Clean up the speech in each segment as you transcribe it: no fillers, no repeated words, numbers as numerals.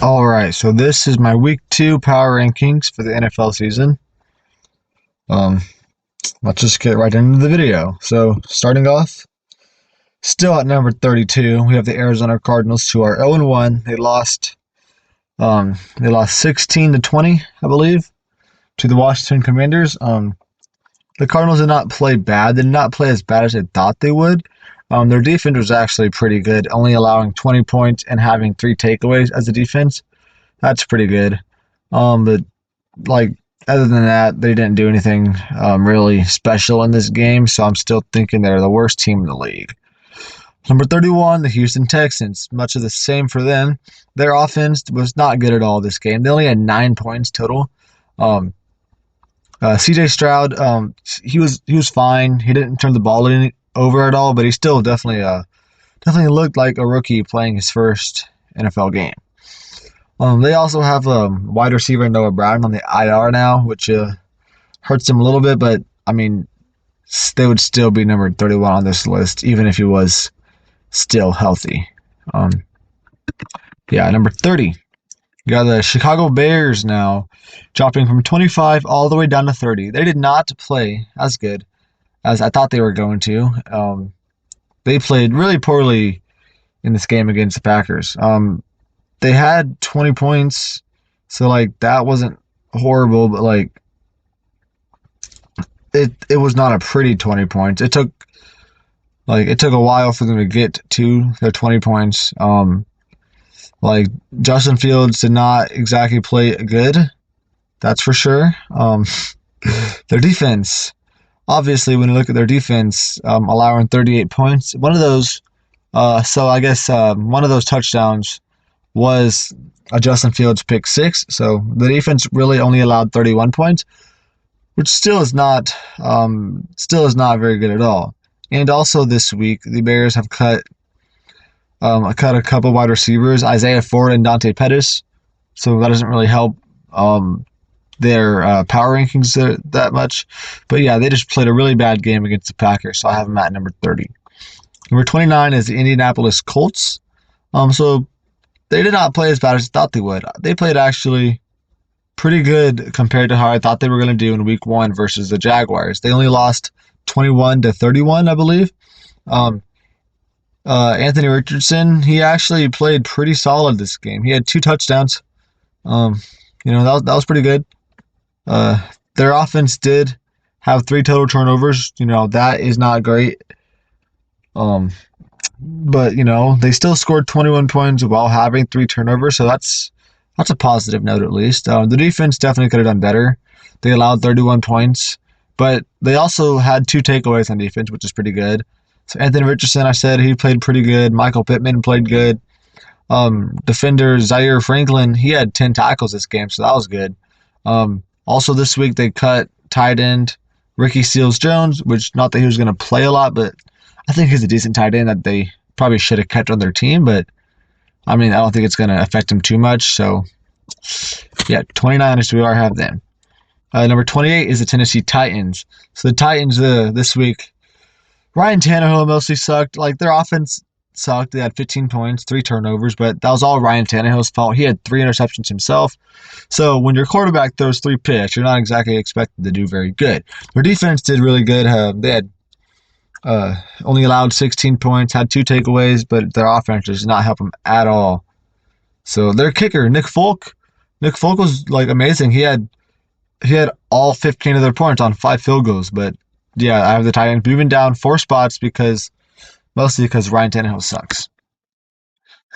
All right, so this is my week 2 power rankings for the NFL season. Um, let's just get right into the video. So, starting off, still at number 32, we have the Arizona Cardinals, who are 0-1. They lost 16 to 20, I believe, to the Washington Commanders. The Cardinals did not play bad. They did not play as bad as I thought they would. Their defense was actually pretty good, only allowing 20 points and having 3 takeaways as a defense. That's pretty good. But like other than that, they didn't do anything really special in this game. So I'm still thinking they're the worst team in the league. Number 31, the Houston Texans. Much of the same for them. Their offense was not good at all this game. They only had 9 points total. C.J. Stroud, he was fine. He didn't turn the ball over at all, but he still definitely looked like a rookie playing his first NFL game. They also have wide receiver Noah Brown on the IR now, which hurts him a little bit, but I mean, they would still be number 31 on this list, even if he was still healthy. Um, Number 30. You got the Chicago Bears now, dropping from 25 all the way down to 30. They did not play as good as I thought they were going to. They played really poorly in this game against the Packers. They had 20 points, so like that wasn't horrible, but like it was not a pretty 20 points. It took a while for them to get to their 20 points. Like Justin Fields did not exactly play good, that's for sure. Their defense, obviously, when you look at their defense, allowing 38 points, one of those. One of those touchdowns was a Justin Fields pick six. So the defense really only allowed 31 points, which still is not very good at all. And also this week, the Bears have cut a couple wide receivers, Isaiah Ford and Dante Pettis. So that doesn't really help their power rankings that much. But yeah, they just played a really bad game against the Packers, so I have them at number 30. Number 29 is the Indianapolis Colts. So they did not play as bad as I thought they would. They played actually pretty good compared to how I thought they were going to do in week 1 versus the Jaguars. They only lost 21 to 31, I believe. Anthony Richardson, he actually played pretty solid this game. He had 2 touchdowns. That was pretty good. Their offense did have 3 total turnovers. That is not great. But they still scored 21 points while having 3 turnovers, so that's a positive note at least. The defense definitely could have done better. They allowed 31 points, but they also had 2 takeaways on defense, which is pretty good. So Anthony Richardson, I said he played pretty good. Michael Pittman played good. Defender Zaire Franklin, he had 10 tackles this game, so that was good. Also this week they cut tight end Ricky Seals-Jones, which not that he was going to play a lot, but I think he's a decent tight end that they probably should have kept on their team, but I mean, I don't think it's going to affect him too much. So, yeah, 29 is where I have them. Number 28 is the Tennessee Titans. So the Titans this week, Ryan Tannehill mostly sucked. Like their offense sucked. They had 15 points, 3 turnovers, but that was all Ryan Tannehill's fault. He had 3 interceptions himself. So when your quarterback throws 3 picks, you're not exactly expected to do very good. Their defense did really good. They had only allowed 16 points, had 2 takeaways, but their offense does not help them at all. So their kicker, Nick Folk was like amazing. He had all 15 of their points on 5 field goals. But yeah, I have the Titans moving down 4 spots mostly because Ryan Tannehill sucks.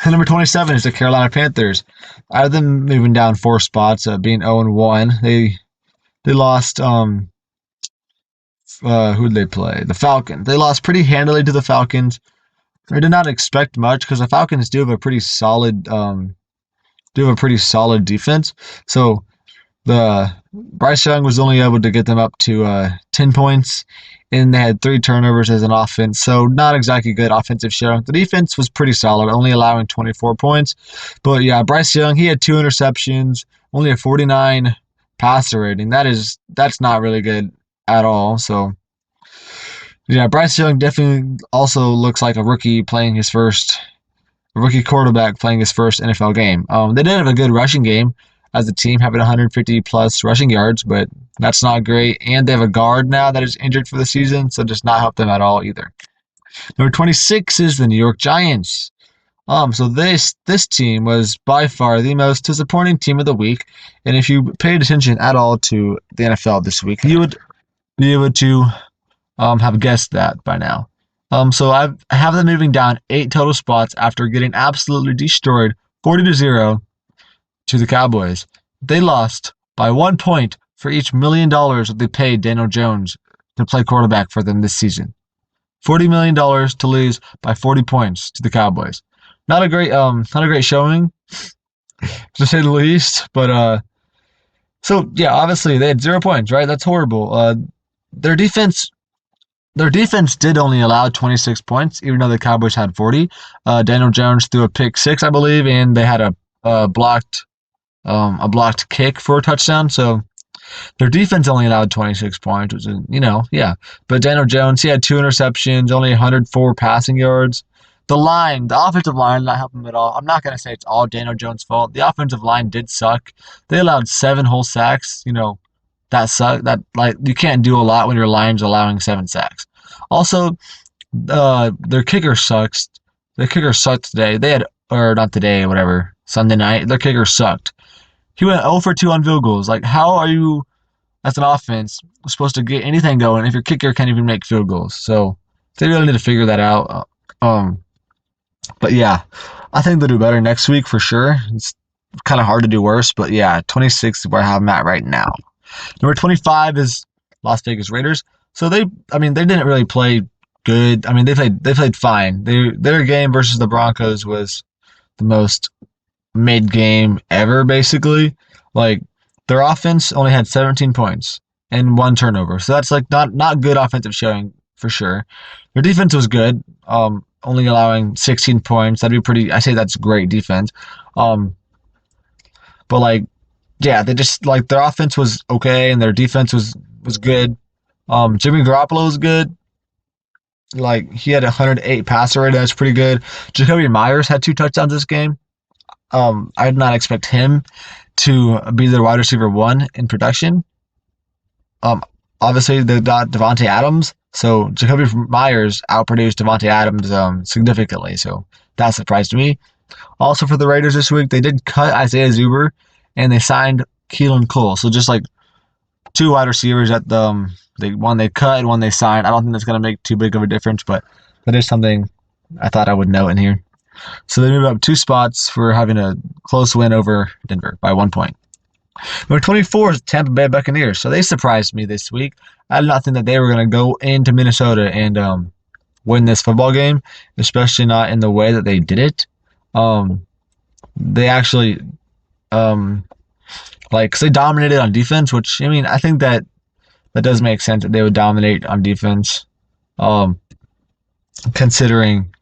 And number 27 is the Carolina Panthers. I have them moving down 4 spots, being 0-1. They lost. Who did they play? The Falcons. They lost pretty handily to the Falcons. I did not expect much because the Falcons do have a pretty solid defense. So the Bryce Young was only able to get them up to 10 points, and they had 3 turnovers as an offense. So not exactly good offensive showing. The defense was pretty solid, only allowing 24 points. But yeah, Bryce Young, he had 2 interceptions, only a 49 passer rating. That's not really good at all. So yeah, Bryce Young definitely also looks like a rookie playing his first a rookie quarterback playing his first NFL game. They did have a good rushing game as a team, having 150 plus rushing yards, but that's not great. And they have a guard now that is injured for the season, so does not help them at all either. Number 26 is the New York Giants. So this team was by far the most disappointing team of the week, and if you paid attention at all to the NFL this week, you would be able to have guessed that by now. So I have them moving down 8 total spots after getting absolutely destroyed 40-0 to the Cowboys. They lost by 1 point for each $1 million that they paid Daniel Jones to play quarterback for them this season. $40 million to lose by 40 points to the Cowboys. Not a great showing, to say the least. But so yeah, obviously they had 0 points, right? That's horrible. Their defense did only allow 26 points, even though the Cowboys had 40. Daniel Jones threw a pick 6, I believe, and they had a blocked kick for a touchdown. So their defense only allowed 26 points, which is, yeah. But Daniel Jones, he had 2 interceptions, only 104 passing yards. The offensive line, not helping them at all. I'm not going to say it's all Daniel Jones' fault. The offensive line did suck. They allowed 7 whole sacks. That sucked. You can't do a lot when your line's allowing 7 sacks. Also, their kicker sucks. Their kicker sucked today. Not today, whatever, Sunday night. Their kicker sucked. He went 0 for 2 on field goals. How are you, as an offense, supposed to get anything going if your kicker can't even make field goals? So they really need to figure that out. But yeah, I think they'll do better next week for sure. It's kind of hard to do worse, but yeah, 26 is where I have them at right now. Number 25 is Las Vegas Raiders. So they didn't really play good. They played fine. Their game versus the Broncos was the most mid game ever, basically. Their offense only had 17 points and 1 turnover. So that's not good offensive showing for sure. Their defense was good. Only allowing 16 points. I say that's great defense. But yeah, they just their offense was okay and their defense was good. Jimmy Garoppolo was good. He had 108 passer rating. That's pretty good. Jacoby Myers had 2 touchdowns this game. I did not expect him to be their wide receiver 1 in production. Obviously they got Davante Adams, so Jacoby Myers outproduced Davante Adams significantly. So that surprised me. Also for the Raiders this week, they did cut Isaiah Zuber and they signed Keelan Cole. So just 2 wide receivers at one they cut and one they signed. I don't think that's going to make too big of a difference, but that is something I thought I would note in here. So they moved up 2 spots for having a close win over Denver by 1 point. Number 24 is Tampa Bay Buccaneers. So they surprised me this week. I did not think that they were going to go into Minnesota and win this football game, especially not in the way that they did it. They actually, because they dominated on defense, which, I think that does make sense that they would dominate on defense, considering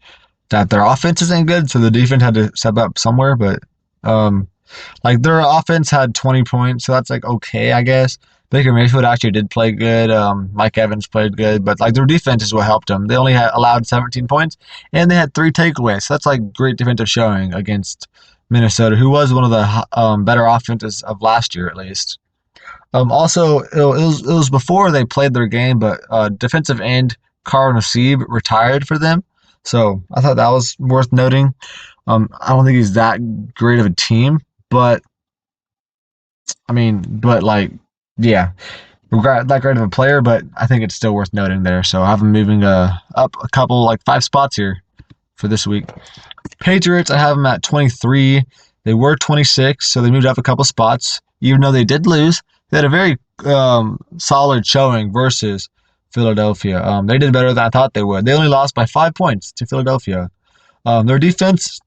that their offense isn't good, so the defense had to step up somewhere. But their offense had 20 points, so that's okay, I guess. Baker Mayfield actually did play good. Mike Evans played good, but their defense is what helped them. They only allowed 17 points, and they had 3 takeaways. So that's great defensive showing against Minnesota, who was one of the better offenses of last year at least. Also, it was before they played their game, but defensive end Carl Nassib retired for them. So I thought that was worth noting. I don't think he's that great of a team, but yeah, that great of a player, but I think it's still worth noting there. So I have them moving up a couple 5 spots here for this week. Patriots, I have them at 23. They were 26, so they moved up a couple spots. Even though they did lose, they had a very solid showing versus Philadelphia. They did better than I thought they would. They only lost by 5 points to Philadelphia. Their defense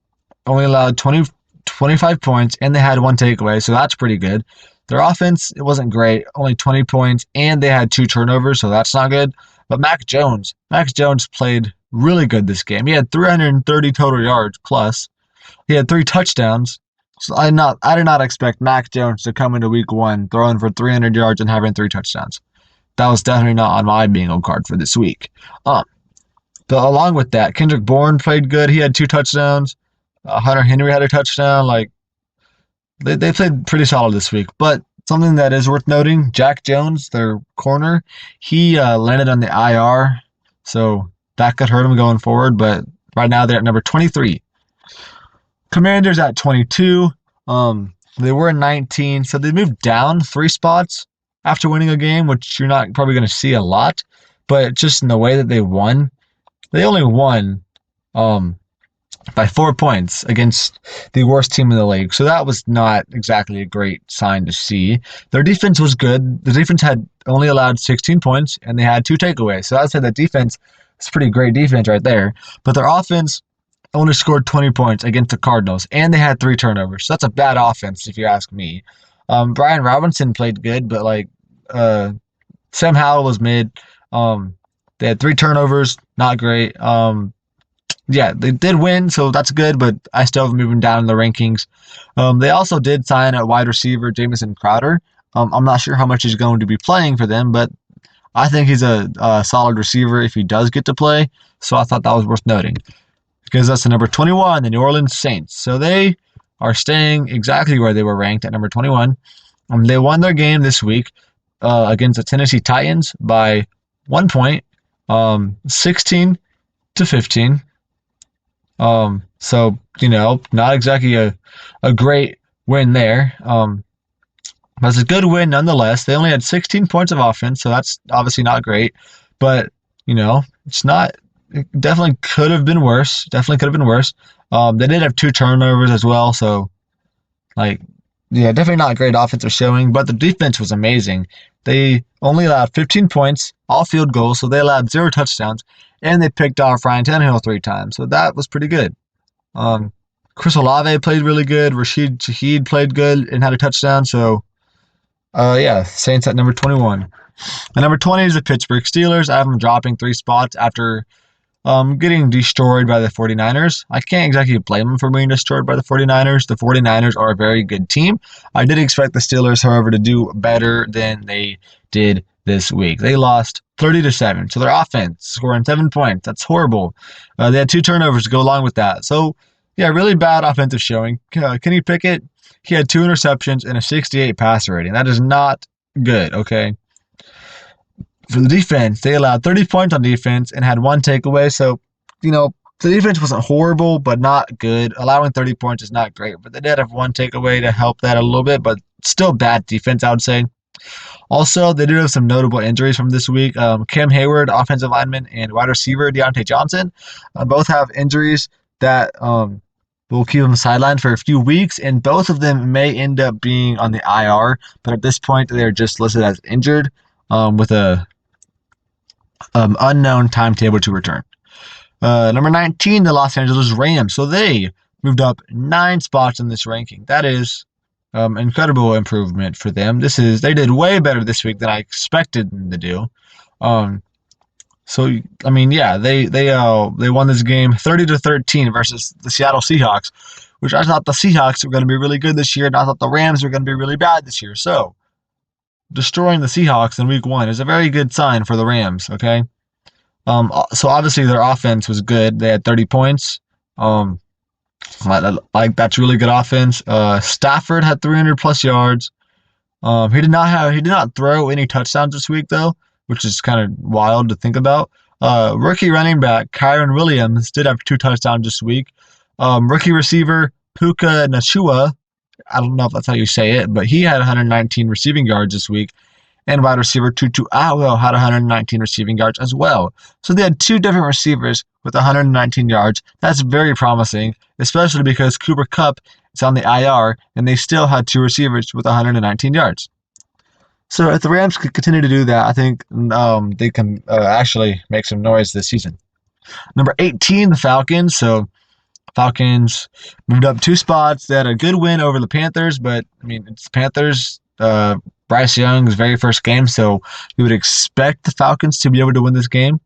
only allowed 25 points, and they had 1 takeaway, so that's pretty good. Their offense, it wasn't great, only 20 points, and they had 2 turnovers, so that's not good. But Mac Jones played really good this game. He had 330 total yards plus. He had 3 touchdowns. So I did not expect Mac Jones to come into week 1 throwing for 300 yards and having 3 touchdowns. That was definitely not on my bingo card for this week. But along with that, Kendrick Bourne played good. He had 2 touchdowns. Hunter Henry had a touchdown. Like they played pretty solid this week. But something that is worth noting: Jack Jones, their corner, he landed on the IR, so that could hurt him going forward. But right now they're at number 23. Commanders at 22. They were 19, so they moved down 3 spots after winning a game, which you're not probably going to see a lot. But just in the way that they won, they only won um, by 4 points against the worst team in the league. So that was not exactly a great sign to see. Their defense was good. The defense had only allowed 16 points, and they had 2 takeaways. So I'd say that defense is pretty great defense right there. But their offense only scored 20 points against the Cardinals, and they had 3 turnovers. So that's a bad offense, if you ask me. Brian Robinson played good, but Sam Howell was mid. They had 3 turnovers, not great. Yeah, they did win, so that's good, but I still have them moving down in the rankings. They also did sign a wide receiver, Jamison Crowder. I'm not sure how much he's going to be playing for them, but I think he's a solid receiver if he does get to play, so I thought that was worth noting. Because that's the number 21, the New Orleans Saints. So they are staying exactly where they were ranked at number 21. They won their game this week against the Tennessee Titans by 1 point, 16 to 15. So, not exactly a great win there. But it's a good win nonetheless. They only had 16 points of offense, so that's obviously not great. But, it's not. It definitely could have been worse. They did have 2 turnovers as well, so definitely not a great offensive showing, but the defense was amazing. They only allowed 15 points, all field goals, so they allowed 0 touchdowns, and they picked off Ryan Tannehill 3 times, so that was pretty good. Chris Olave played really good. Rashid Shaheed played good and had a touchdown, so Saints at number 21. And number 20 is the Pittsburgh Steelers. I have them dropping 3 spots after getting destroyed by the 49ers. I can't exactly blame them for being destroyed by the 49ers. The 49ers are a very good team. I did expect the Steelers, however, to do better than they did this week. They lost 30-7. So their offense scoring 7 points. That's horrible. They had 2 turnovers to go along with that. So, really bad offensive showing. Kenny Pickett, he had 2 interceptions and a 68 passer rating. That is not good, okay? For the defense, they allowed 30 points on defense and had 1 takeaway. So, the defense wasn't horrible, but not good. Allowing 30 points is not great, but they did have 1 takeaway to help that a little bit, but still bad defense, I would say. Also, they do have some notable injuries from this week. Cam Hayward, offensive lineman, and wide receiver Deontay Johnson both have injuries that will keep them sidelined for a few weeks, and both of them may end up being on the IR, but at this point, they're just listed as injured with a unknown timetable to return. Number 19, the Los Angeles Rams. So they moved up 9 spots in this ranking. That is incredible improvement for them. They did way better this week than I expected them to do. They won this game 30-13 versus the Seattle Seahawks, which I thought the Seahawks were going to be really good this year, and I thought the Rams were going to be really bad this year. So destroying the Seahawks in week 1 is a very good sign for the Rams, okay? So obviously their offense was good. They had 30 points. That's really good offense. Stafford had 300 plus yards. He did not throw any touchdowns this week though, which is kind of wild to think about. Rookie running back Kyren Williams did have 2 touchdowns this week. Rookie receiver Puka Nacua, I don't know if that's how you say it, but he had 119 receiving yards this week. And wide receiver Tutu Atwell had 119 receiving yards as well. So they had 2 different receivers with 119 yards. That's very promising, especially because Cooper Kupp is on the IR, and they still had 2 receivers with 119 yards. So if the Rams could continue to do that, I think they can actually make some noise this season. Number 18, the Falcons. So Falcons moved up 2 spots. They had a good win over the Panthers, but it's the Panthers. Bryce Young's very first game, so you would expect the Falcons to be able to win this game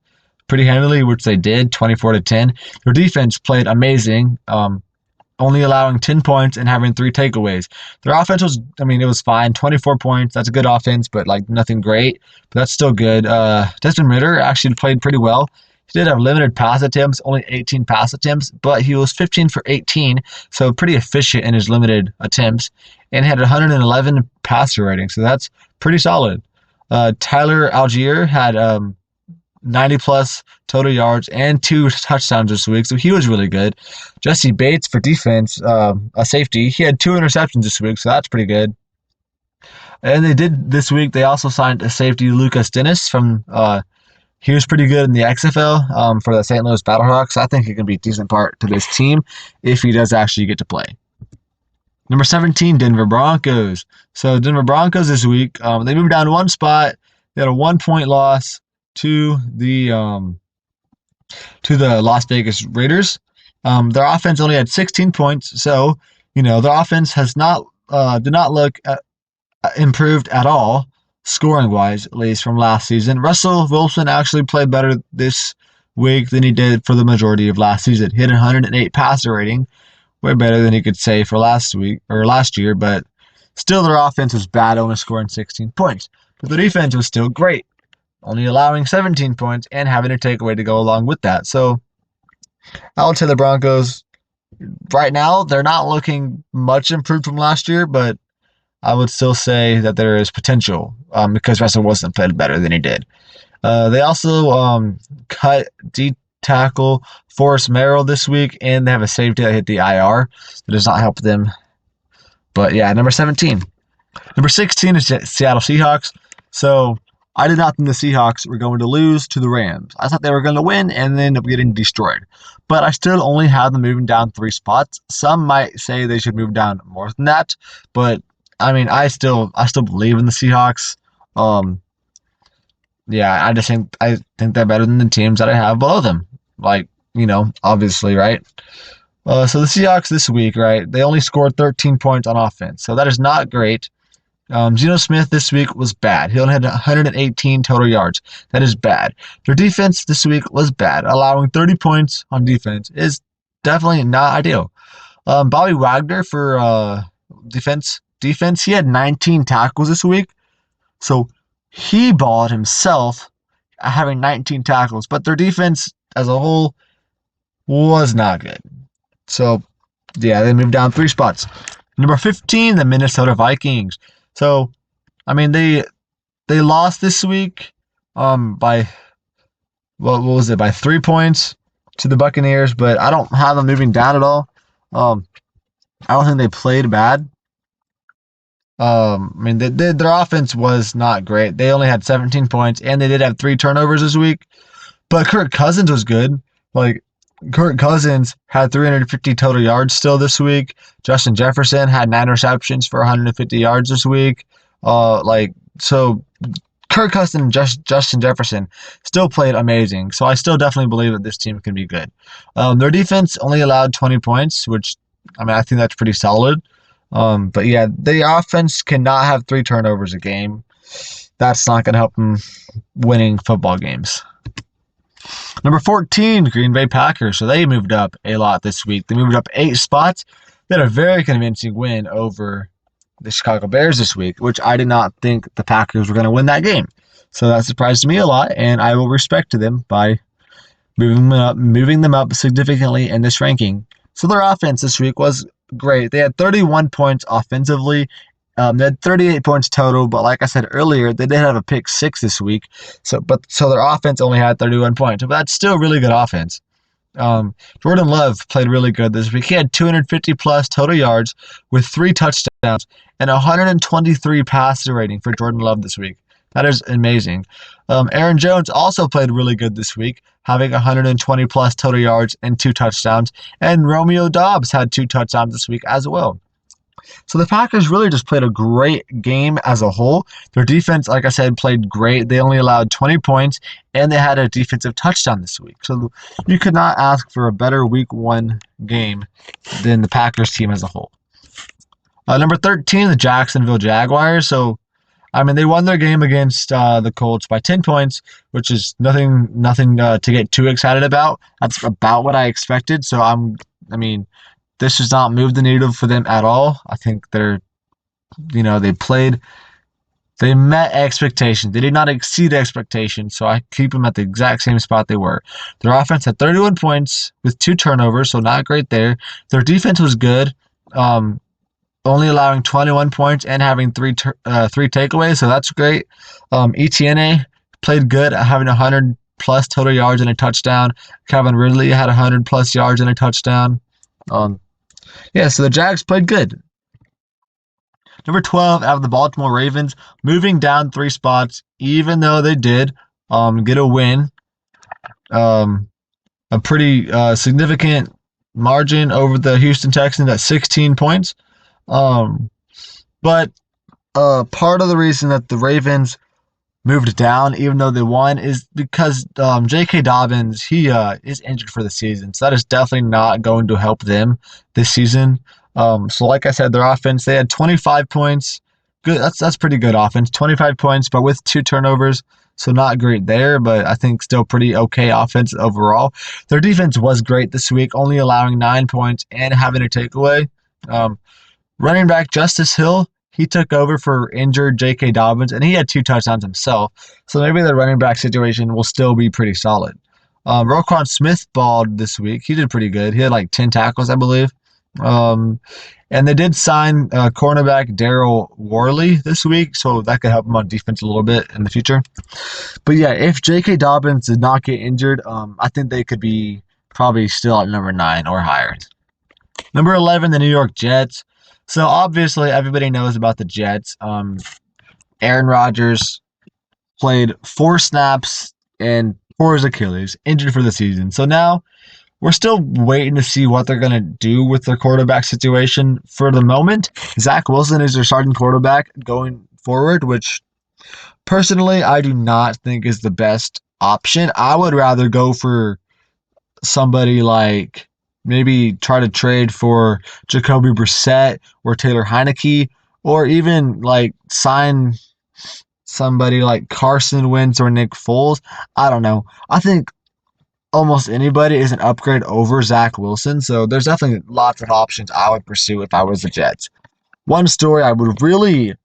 pretty handily, which they did, 24-10. Their defense played amazing, only allowing 10 points and having 3 takeaways. Their offense was, it was fine, 24 points. That's a good offense, but nothing great, but that's still good. Desmond Ridder actually played pretty well. He did have limited pass attempts, only 18 pass attempts, but he was 15 for 18, so pretty efficient in his limited attempts, and had 111 passer rating, so that's pretty solid. Tyler Algier had 90 plus total yards and 2 touchdowns this week, so he was really good. Jesse Bates for defense, a safety, he had 2 interceptions this week, so that's pretty good. And they did this week, they also signed a safety, Lucas Dennis, from he was pretty good in the XFL for the St. Louis Battlehawks. I think he can be a decent part to this team if he does actually get to play. Number 17, Denver Broncos. So Denver Broncos this week, they moved down one spot. They had a 1-point loss to the Las Vegas Raiders. Their offense only had 16 points, so their offense has did not look improved at all, scoring wise, at least from last season. Russell Wilson actually played better this week than he did for the majority of last season. He had 108 passer rating, way better than he could say for last year, but still their offense was bad, only scoring 16 points. But the defense was still great, only allowing 17 points and having a takeaway to go along with that. So I would say the Broncos, right now, they're not looking much improved from last year, but I would still say that there is potential because Russell Wilson played better than he did. They also cut D tackle Forrest Merrill this week, and they have a safety that hit the IR. That does not help them. But yeah, number 17. Number 16 is Seattle Seahawks. So I did not think the Seahawks were going to lose to the Rams. I thought they were going to win and then end up getting destroyed. But I still only have them moving down 3 spots. Some might say they should move down more than that, but I mean, I still believe in the Seahawks. Yeah, I think they're better than the teams that I have below them. Obviously, right? So the Seahawks this week, right? They only scored 13 points on offense, so that is not great. Geno Smith this week was bad. He only had 118 total yards. That is bad. Their defense this week was bad. Allowing 30 points on defense is definitely not ideal. Bobby Wagner for defense, he had 19 tackles this week. So he balled himself having 19 tackles. But their defense as a whole was not good. So, yeah, they moved down 3 spots. Number 15, the Minnesota Vikings. So, I mean, they lost this week by, what was it, by 3 points to the Buccaneers. But I don't have them moving down at all. I don't think they played bad. I mean, their offense was not great. They only had 17 points, and they did have 3 turnovers this week. But Kirk Cousins was good. Kirk Cousins had 350 total yards still this week. Justin Jefferson had 9 receptions for 150 yards this week. So Kirk Cousins and Justin Jefferson still played amazing. So I still definitely believe that this team can be good. Their defense only allowed 20 points, which, I mean, I think that's pretty solid. But yeah, the offense cannot have 3 turnovers a game. That's not going to help them winning football games. Number 14, Green Bay Packers. So they moved up a lot this week. They moved up 8 spots. They had a very convincing win over the Chicago Bears this week, which I did not think the Packers were going to win that game. So that surprised me a lot, and I will respect to them by moving them up significantly in this ranking. So their offense this week was great. They had 31 points offensively. They had 38 points total, but like I said earlier, they did have a pick 6 this week. So their offense only had 31 points, but that's still really good offense. Jordan Love played really good this week. He had 250 plus total yards with 3 touchdowns and 123 passer rating for Jordan Love this week. That is amazing. Aaron Jones also played really good this week, having 120 plus total yards and 2 touchdowns. And Romeo Doubs had 2 touchdowns this week as well. So the Packers really just played a great game as a whole. Their defense, like I said, played great. They only allowed 20 points, and they had a defensive touchdown this week. So you could not ask for a better week 1 game than the Packers team as a whole. Number 13, the Jacksonville Jaguars. So, I mean, they won their game against the Colts by 10 points, which is nothing to get too excited about. That's about what I expected. So, this does not move the needle for them at all. I think they played They met expectations. They did not exceed expectations, so I keep them at the exact same spot they were. Their offense had 31 points with 2 turnovers, so not great there. Their defense was good, only allowing 21 points and having three takeaways, so that's great. Etienne played good, having 100 plus total yards and a touchdown. Calvin Ridley had 100 plus yards and a touchdown. Yeah, so the Jags played good. Number 12 out of the Baltimore Ravens, moving down 3 spots, even though they did get a win. A pretty significant margin over the Houston Texans at 16 points. But part of the reason that the Ravens moved down, even though they won, is because J.K. Dobbins, he is injured for the season. So that is definitely not going to help them this season. So like I said, their offense, they had 25 points. Good, that's pretty good offense. 25 points, but with 2 turnovers. So not great there, but I think still pretty okay offense overall. Their defense was great this week, only allowing 9 points and having a takeaway. Running back Justice Hill, he took over for injured J.K. Dobbins, and he had 2 touchdowns himself. So maybe the running back situation will still be pretty solid. Roquan Smith balled this week. He did pretty good. He had like 10 tackles, I believe. And they did sign cornerback Daryl Worley this week, so that could help him on defense a little bit in the future. But yeah, if J.K. Dobbins did not get injured, I think they could be probably still at number 9 or higher. Number 11, the New York Jets. So obviously everybody knows about the Jets. Aaron Rodgers played 4 snaps and tore his Achilles, injured for the season. So now we're still waiting to see what they're going to do with their quarterback situation. For the moment, Zach Wilson is their starting quarterback going forward, which personally I do not think is the best option. I would rather go for somebody like maybe try to trade for Jacoby Brissett or Taylor Heineke, or even like sign somebody like Carson Wentz or Nick Foles. I don't know. I think almost anybody is an upgrade over Zach Wilson, so there's definitely lots of options I would pursue if I was the Jets. One story I would really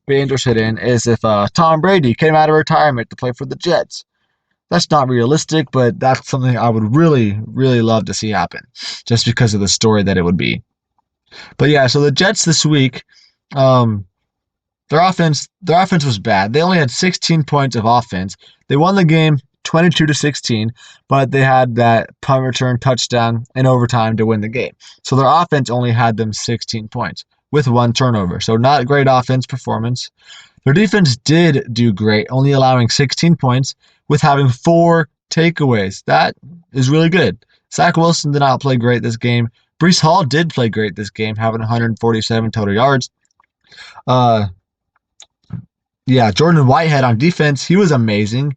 be interested in is if Tom Brady came out of retirement to play for the Jets. That's not realistic, but that's something I would really, really love to see happen, just because of the story that it would be. But yeah, so the Jets this week, their offense was bad. They only had 16 points of offense. They won the game 22-16, but they had that punt return touchdown in overtime to win the game. So their offense only had them 16 points with 1 turnover. So not great offense performance. Their defense did do great, only allowing 16 points with having 4 takeaways. That is really good. Zach Wilson did not play great this game. Breece Hall did play great this game, having 147 total yards. Yeah, Jordan Whitehead on defense, he was amazing.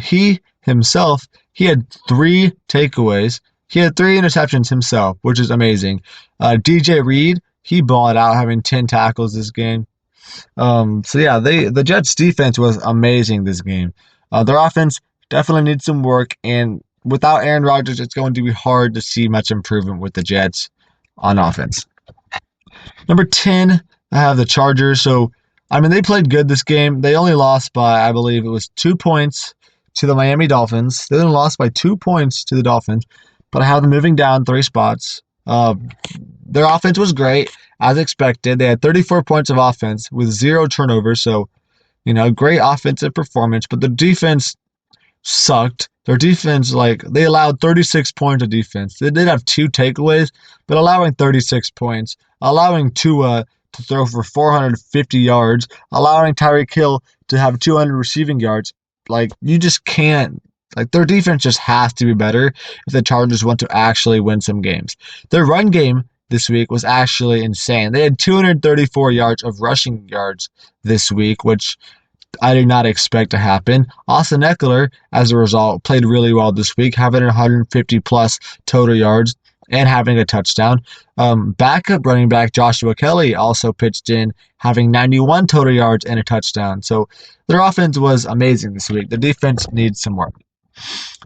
He himself, he had 3 takeaways. He had 3 interceptions himself, which is amazing. DJ Reed, he balled out, having 10 tackles this game. So yeah, the Jets defense was amazing this game. Their offense definitely needs some work, and without Aaron Rodgers, it's going to be hard to see much improvement with the Jets on offense. Number 10, I have the Chargers. So, I mean, they played good this game. They only lost by, I believe it was 2 points to the Miami Dolphins. They only lost by 2 points to the Dolphins, but I have them moving down 3 spots. Their offense was great, as expected. They had 34 points of offense with 0 turnovers, so, great offensive performance, but the defense sucked. Their defense, they allowed 36 points of defense. They did have 2 takeaways, but allowing 36 points, allowing Tua to throw for 450 yards, allowing Tyreek Hill to have 200 receiving yards, you just can't. Their defense just has to be better if the Chargers want to actually win some games. Their run game this week was actually insane. They had 234 yards of rushing yards this week, which I did not expect to happen. Austin Eckler, as a result, played really well this week, having 150 plus total yards and having a touchdown. Backup running back Joshua Kelly also pitched in, having 91 total yards and a touchdown. So their offense was amazing this week. The defense needs some work.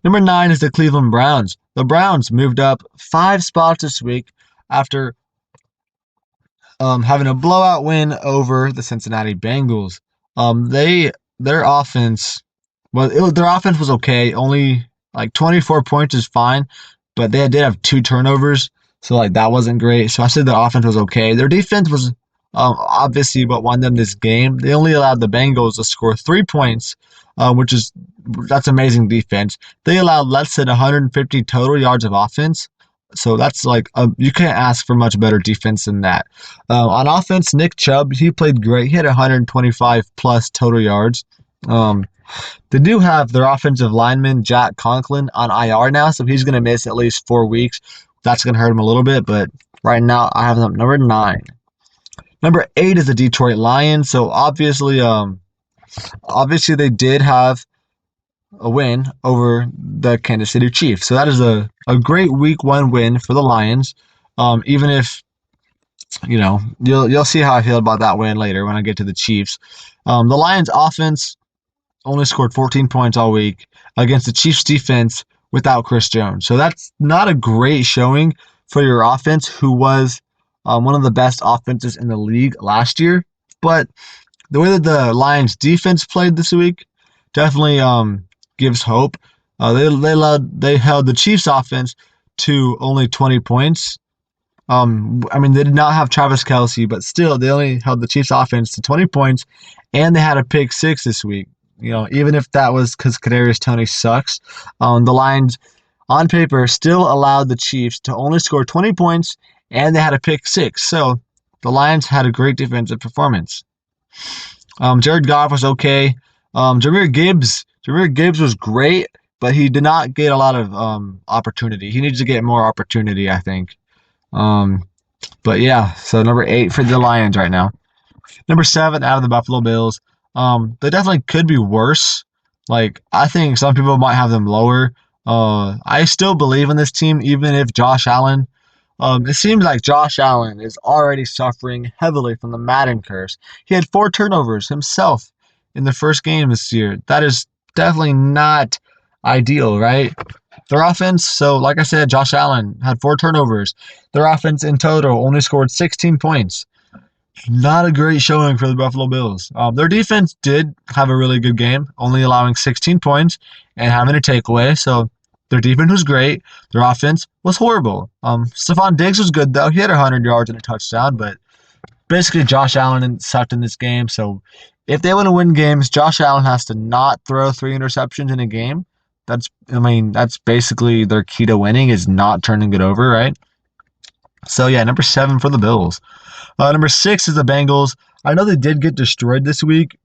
Number 9 is the Cleveland Browns. The Browns moved up 5 spots this week after having a blowout win over the Cincinnati Bengals. Their offense, their offense was okay. Only like 24 points is fine, but they did have two turnovers, so like that wasn't great. So I said the offense was okay. Their defense was obviously what won them this game. They only allowed the Bengals to score 3 points, which is that's amazing defense. They allowed less than 150 total yards of offense. So that's like you can't ask for much better defense than that. On offense, Nick Chubb, he played great. He had 125 plus total yards. Um, they do have their offensive lineman Jack Conklin on IR now, so he's going to miss at least 4 weeks. That's going to hurt him a little bit, but right now I have them number 9. Number 8 is the Detroit Lions. So obviously they did have a win over the Kansas City Chiefs. So that is a great week 1 win for the Lions. Even if you'll see how I feel about that win later when I get to the Chiefs. The Lions offense only scored 14 points all week against the Chiefs defense without Chris Jones. So that's not a great showing for your offense, who was one of the best offenses in the league last year. But the way that the Lions defense played this week definitely gives hope. They held the Chiefs offense to only 20 points. I mean, they did not have Travis Kelce, but still, they only held the Chiefs offense to 20 points, and they had a pick 6 this week. Even if that was because Kadarius Toney sucks, the Lions, on paper, still allowed the Chiefs to only score 20 points, and they had a pick 6. So the Lions had a great defensive performance. Jared Goff was okay. Jahmyr Gibbs was great, but he did not get a lot of opportunity. He needs to get more opportunity, I think. But yeah, so number 8 for the Lions right now. Number 7 out of the Buffalo Bills. They definitely could be worse. Like, I think some people might have them lower. I still believe in this team, even if Josh Allen. It seems like Josh Allen is already suffering heavily from the Madden curse. He had 4 turnovers himself in the first game this year. That is definitely not ideal, right? Their offense, so like I said, Josh Allen had 4 turnovers. Their offense in total only scored 16 points. Not a great showing for the Buffalo Bills. Their defense did have a really good game, only allowing 16 points and having a takeaway. So their defense was great. Their offense was horrible. Stephon Diggs was good, though. He had 100 yards and a touchdown, but basically Josh Allen sucked in this game. So if they want to win games, Josh Allen has to not throw 3 interceptions in a game. That's basically their key to winning, is not turning it over, right? So yeah, number 7 for the Bills. Number 6 is the Bengals. I know they did get destroyed this week.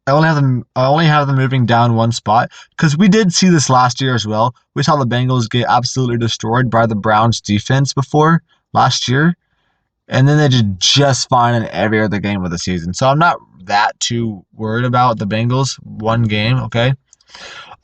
I only have them moving down 1 spot because we did see this last year as well. We saw the Bengals get absolutely destroyed by the Browns defense before last year, and then they did just fine in every other game of the season. So I'm not that too worried about the Bengals 1 game. Okay.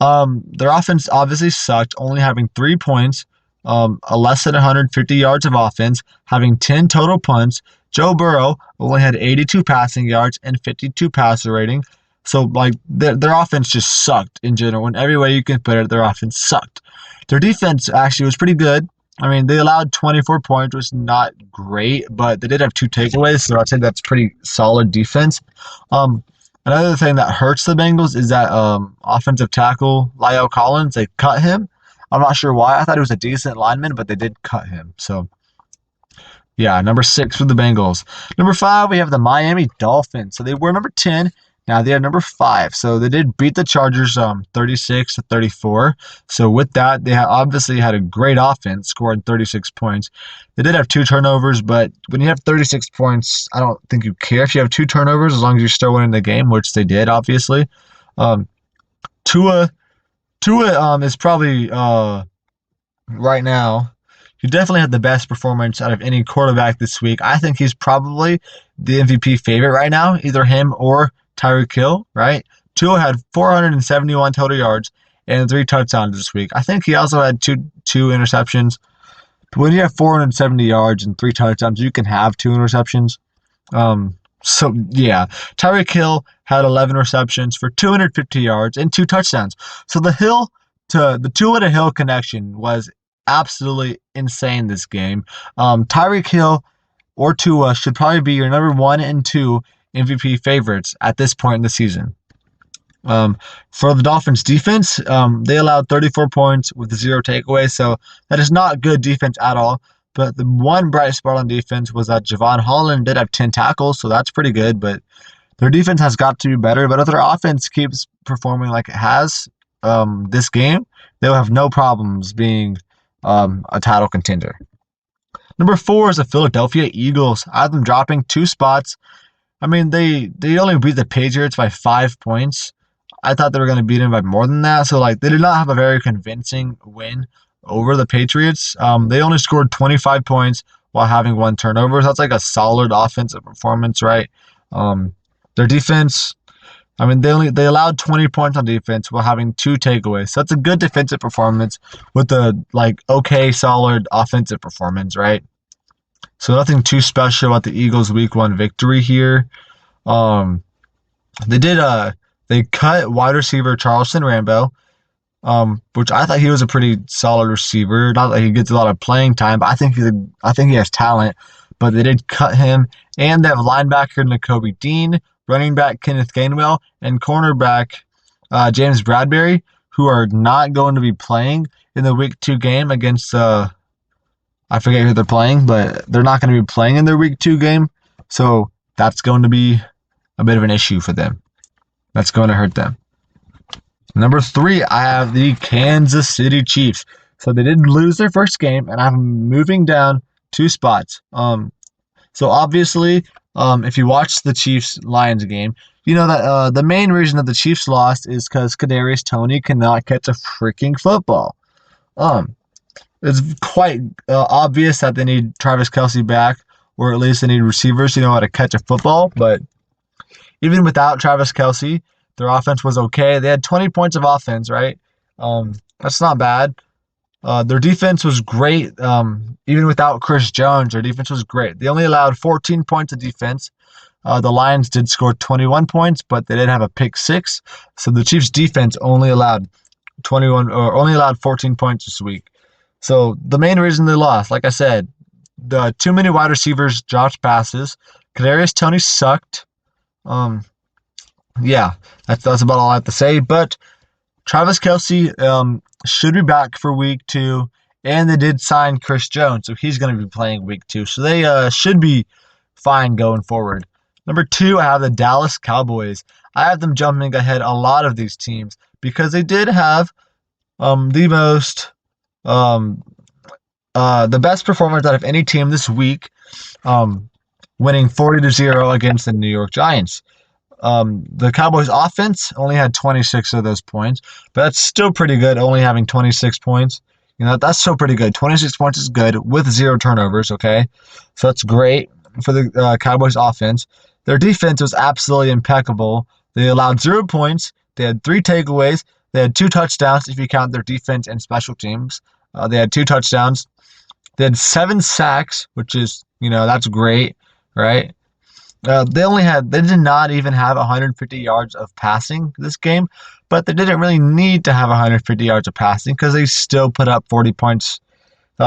Their offense obviously sucked, only having 3 points, less than 150 yards of offense, having 10 total punts. Joe Burrow only had 82 passing yards and 52 passer rating. So, like, their offense just sucked in general. In every way you can put it, their offense sucked. Their defense actually was pretty good. I mean, they allowed 24 points, which is not great, but they did have 2 takeaways, so I'd say that's pretty solid defense. Another thing that hurts the Bengals is that offensive tackle, La'el Collins, they cut him. I'm not sure why. I thought he was a decent lineman, but they did cut him. So, yeah, number 6 for the Bengals. Number 5, we have the Miami Dolphins. So they were number 10. Now they are number 5. So they did beat the Chargers 36-34. So with that, they obviously had a great offense, scoring 36 points. They did have 2 turnovers, but when you have 36 points, I don't think you care if you have 2 turnovers as long as you're still winning the game, which they did, obviously. Tua is probably right now, he definitely had the best performance out of any quarterback this week. I think he's probably the MVP favorite right now, either him or Tyreek Hill, right? Tua had 471 total yards and 3 touchdowns this week. I think he also had two interceptions. When you have 470 yards and 3 touchdowns, you can have 2 interceptions. So yeah, Tyreek Hill had 11 receptions for 250 yards and 2 touchdowns. So the Tua to Hill connection was absolutely insane this game. Tyreek Hill or Tua should probably be your number 1 and 2 MVP favorites at this point in the season. For the Dolphins defense, they allowed 34 points with 0 takeaways, so that is not good defense at all. But the one bright spot on defense was that Javon Holland did have 10 tackles, so that's pretty good. But their defense has got to be better. But if their offense keeps performing like it has this game, they'll have no problems being a title contender. Number 4 is the Philadelphia Eagles. I have them dropping 2 spots. I mean, they only beat the Patriots by 5 points. I thought they were going to beat them by more than that. So, like, they did not have a very convincing win over the Patriots. They only scored 25 points while having 1 turnover. So that's like a solid offensive performance, right? Their defense, I mean, they allowed 20 points on defense while having 2 takeaways. So that's a good defensive performance with a, like, okay, solid offensive performance, right? So nothing too special about the Eagles' Week 1 victory here. They cut wide receiver Charleston Rambo, which I thought he was a pretty solid receiver. Not that he gets a lot of playing time, but I think he has talent. But they did cut him, and they have linebacker Nakobe Dean, running back Kenneth Gainwell, and cornerback James Bradbury, who are not going to be playing in the Week 2 game against I forget who they're playing, but they're not going to be playing in their Week 2 game. So that's going to be a bit of an issue for them. That's going to hurt them. Number 3, I have the Kansas City Chiefs. So they did lose their first game, and I'm moving down 2 spots. So obviously, if you watch the Chiefs-Lions game, you know that the main reason that the Chiefs lost is because Kadarius Toney cannot catch a freaking football. It's quite obvious that they need Travis Kelce back, or at least they need receivers who know how to catch a football. But even without Travis Kelce, their offense was okay. They had 20 points of offense, right? That's not bad. Their defense was great. Even without Chris Jones, their defense was great. They only allowed 14 points of defense. The Lions did score 21 points, but they did have a pick 6. So the Chiefs' defense only allowed 14 points this week. So the main reason they lost, like I said, the too many wide receivers dropped passes. Kadarius Toney sucked. Yeah, that's about all I have to say. But Travis Kelce should be back for Week 2, and they did sign Chris Jones, so he's going to be playing Week 2. So they should be fine going forward. Number 2, I have the Dallas Cowboys. I have them jumping ahead a lot of these teams because they did have the best performance out of any team this week, winning 40-0 against the New York Giants. The Cowboys offense only had 26 of those points, but that's still pretty good, only having 26 points. You know, that's still pretty good. 26 points is good with 0 turnovers, okay? So that's great for the Cowboys offense. Their defense was absolutely impeccable. They allowed 0 points. They had 3 takeaways. They had 2 touchdowns if you count their defense and special teams. They had 2 touchdowns. They had 7 sacks, which is, that's great, right? They did not even have 150 yards of passing this game, but they didn't really need to have 150 yards of passing because they still put up 40 points.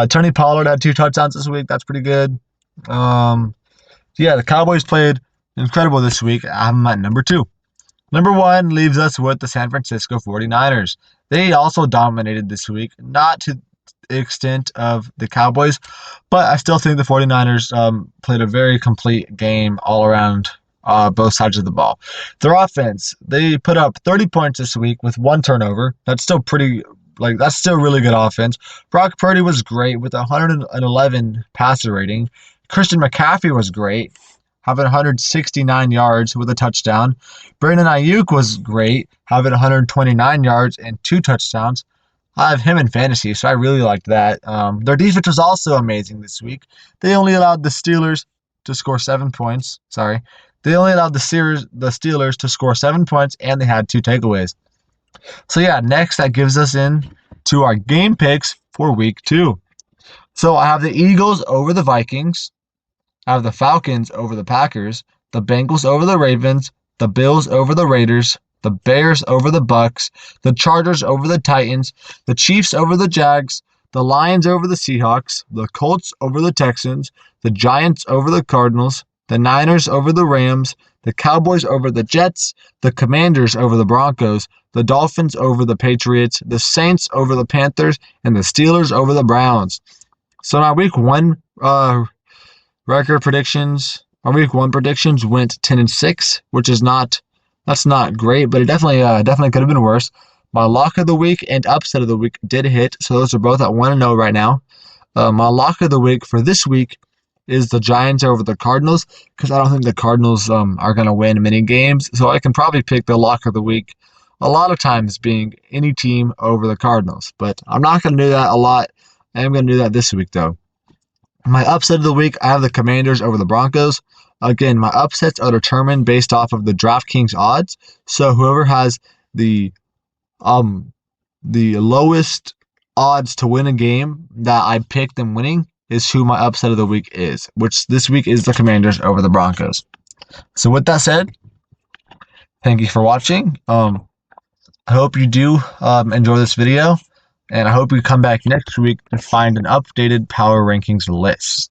Tony Pollard had 2 touchdowns this week. That's pretty good. The Cowboys played incredible this week. I'm at number 2. Number 1 leaves us with the San Francisco 49ers. They also dominated this week, not to the extent of the Cowboys, but I still think the 49ers played a very complete game all around both sides of the ball. Their offense, they put up 30 points this week with 1 turnover. That's still really good offense. Brock Purdy was great with 111 passer rating. Christian McCaffrey was great, having 169 yards with a touchdown. Brandon Ayuk was great, having 129 yards and 2 touchdowns. I have him in fantasy, so I really liked that. Their defense was also amazing this week. They only allowed the Steelers to score 7 points. They only allowed the Steelers to score 7 points, and they had 2 takeaways. So next that gives us in to our game picks for Week 2. So I have the Eagles over the Vikings. I have the Falcons over the Packers, the Bengals over the Ravens, the Bills over the Raiders, the Bears over the Bucks, the Chargers over the Titans, the Chiefs over the Jags, the Lions over the Seahawks, the Colts over the Texans, the Giants over the Cardinals, the Niners over the Rams, the Cowboys over the Jets, the Commanders over the Broncos, the Dolphins over the Patriots, the Saints over the Panthers, and the Steelers over the Browns. So my week one predictions went 10-6, which is that's not great, but it definitely could have been worse. My lock of the week and upset of the week did hit, so those are both at 1-0 right now. My lock of the week for this week is the Giants over the Cardinals, because I don't think the Cardinals are going to win many games, so I can probably pick the lock of the week a lot of times being any team over the Cardinals, but I'm not going to do that a lot. I am going to do that this week, though. My upset of the week, I have the Commanders over the Broncos. Again, my upsets are determined based off of the DraftKings odds, so whoever has the lowest odds to win a game that I pick them winning is who my upset of the week is, which this week is the Commanders over the Broncos. So with that said, thank you for watching. I hope you do enjoy this video, and I hope you come back next week to find an updated power rankings list.